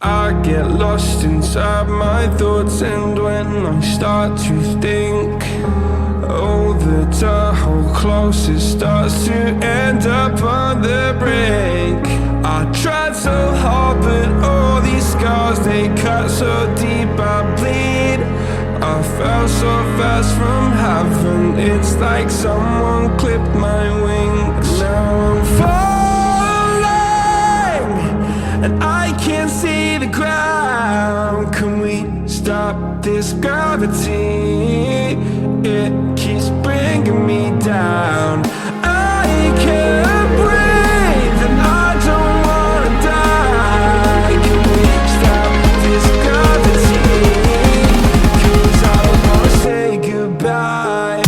I get lost inside my thoughts, and when I start to think, oh, the Tahoe close, it starts to end up on the brink. I tried so hard, but all these scars, they cut so deep, I bleed. I fell so fast from heaven, it's like someone clipped my wings. Now I'm falling, and I can't see the ground. Can we stop this gravity? It keeps bringing me down. I can't breathe and I don't wanna die. Can we stop this gravity? 'Cause I don't wanna say goodbye.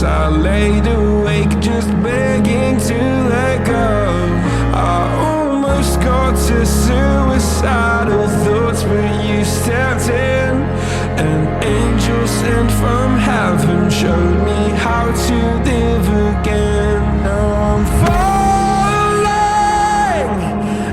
I laid awake just begging to let go. I almost got to suicidal thoughts, but you stepped in. An angel sent from heaven showed me how to live again. Now I'm falling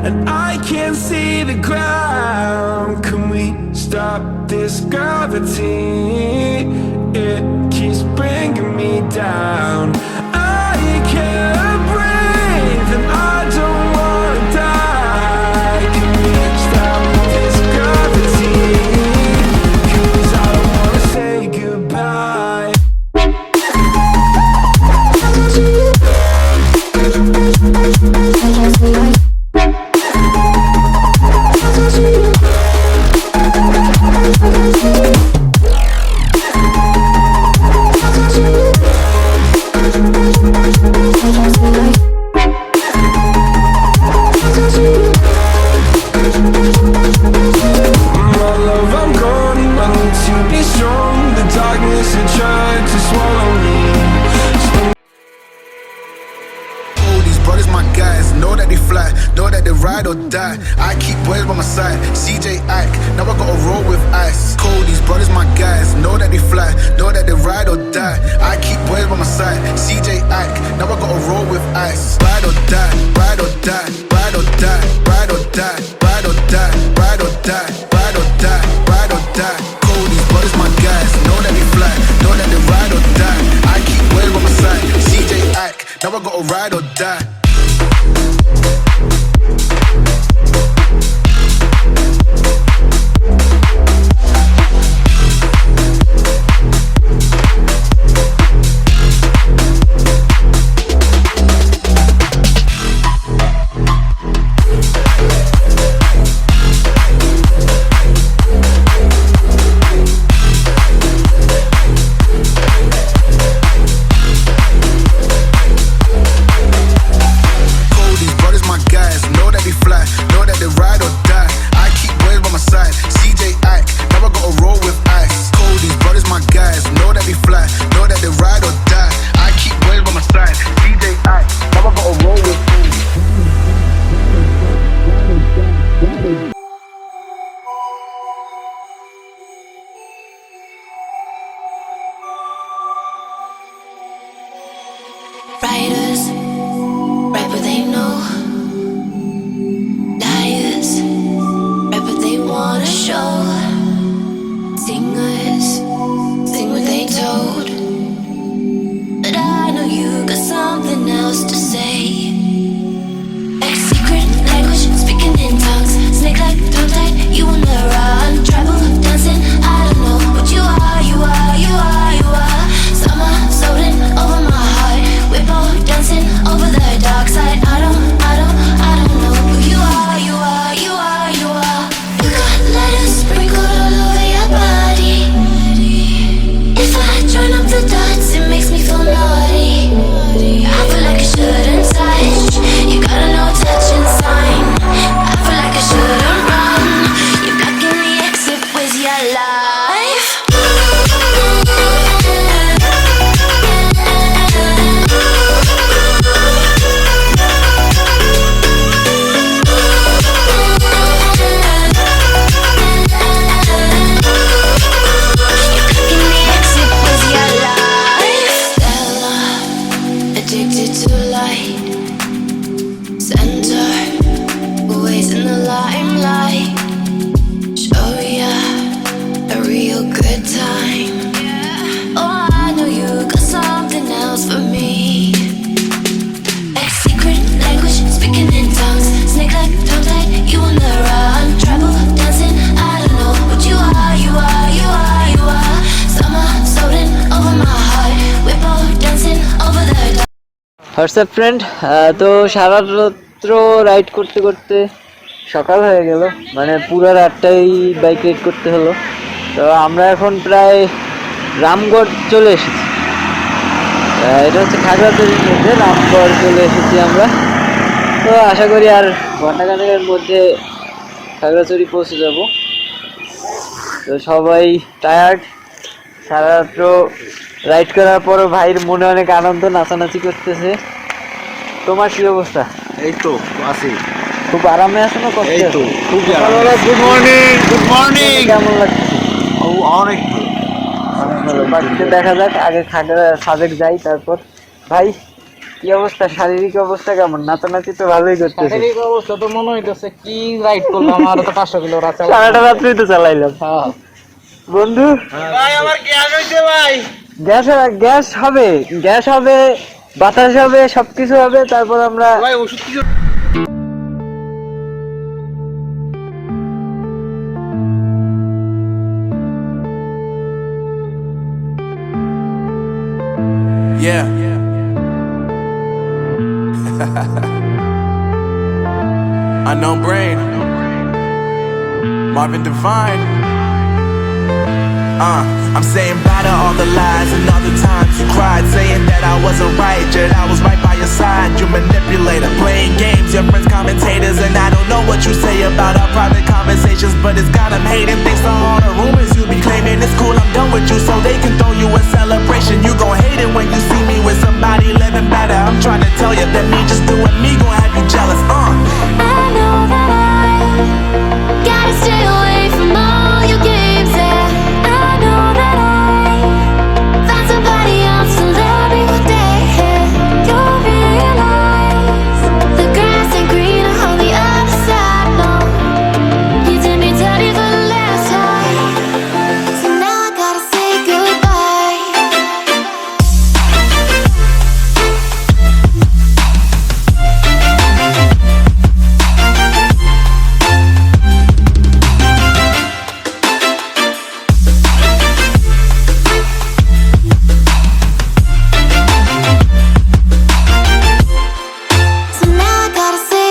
and I can't see the ground. Can we stop this gravity? It keeps bringing me down. I can't breathe and I don't wanna die. Can we stop this gravity? 'Cause I don't wanna say goodbye. Ride or die, I keep boys by my side. CJ Ike, now I gotta roll with ice. Cold, these brothers my guys, know that they fly, know that they ride or die. I keep boys by my side. CJ Ike, now I gotta roll with ice. Ride or die, ride or die, ride or die, ride or die, ride or die, ride or die, ride or die, ride or die. Cold, these brothers my guys, know that they fly, know that they ride or die. I keep boys by my side. CJ Ike, now I gotta ride or die. what you are, you are, you are, you are. Summer floating over my heart. We're both dancing over the dark side. I don't know who you are, you are, you are, you are. You got letters sprinkled all over your body. If I join up the dots, it makes me feel naughty. I feel like I shouldn't touch. You got a no touching sign. I feel like I shouldn't run. You're blocking the exit with your life. Addicted to light, center, always in the limelight. Show ya a real good time. Oh, I know you got something else for me. Like secret language, speaking in tongues. Snake like tongue tied, you on the run. Travel, dancing, I don't know what you are, you are, you are, you are. Summer floating over my heart. We're both dancing over the dark. WhatsApp friend, তো সারা রাত্র ride করতে করতে সকাল হয়ে গেল, মানে পুরো রাতটাই bike ride করতে হলো। তো আমরা এখন প্রায় রামগড় চলে এসেছি। এটা হচ্ছে খাগড়াছড়ির মধ্যে রামগড় চলে এসেছি আমরা। তো আশা করি আর ঘন্টাখানেকের মধ্যে খাগড়াছড়ি পৌঁছে যাব। তো সবাই টায়ার্ড, সারা রাত্র রাইড করার পরও ভাইয়ের মনে অনেক আনন্দ, নাচানাচি করতেছে। তোমার কি অবস্থা? এই তো আছি, খুব আরামে আছো না? এই তো খুব গুড মর্নিং, গুড মর্নিং। কেমন লাগছে? অনেক ভালো। বাকিতে দেখা যাক, আগে সাজেক যাই তারপর। ভাই কি অবস্থা, শারীরিক অবস্থা কেমন? নাচানাচি তো ভালোই করতেছে। শারীরিক অবস্থা তো মনে হইতেছে কি রাইড করলাম, আর তো 500 কিলো রাত সারাটা রাত্রি তো চালাইলাম। হ্যাঁ বন্ধু ভাই, আমার গ্যাস হইছে ভাই। গ্যাস হবে, গ্যাস হবে, বাতাস হবে, সবকিছু হবে। তারপর আমরা ভাই ওষুধ কিছু Yeah. Unknown brain. Marvin Devine. I'm saying bye to all the lies and all the times you cried, saying that I wasn't right, yet I was right by your side. You manipulator, playing games, your friends commentators, and I don't know what you say about our private conversations, but it's got them hating. Thanks to all the rumors you be claiming, it's cool, I'm done with you, so they can throw you a celebration. You gon' hate it when you see me with somebody living better. I'm trying to tell you that me just doing me gon' have you jealous. I know that I gotta stay away from all your games, yeah. I know that I found somebody else to love me one day, yeah. You'll realize the grass ain't greener on the other side, no. You did me dirty for the last time, so now I gotta say goodbye. So now I gotta say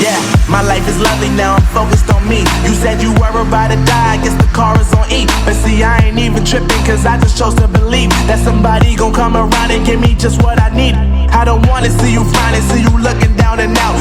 Yeah, my life is lovely now, I'm focused on me. You said you were about to die, I guess the car is on E. But see, I ain't even tripping, cause I just chose to believe that somebody gon' come around and give me just what I need. I don't wanna see you finally, see you looking down and out.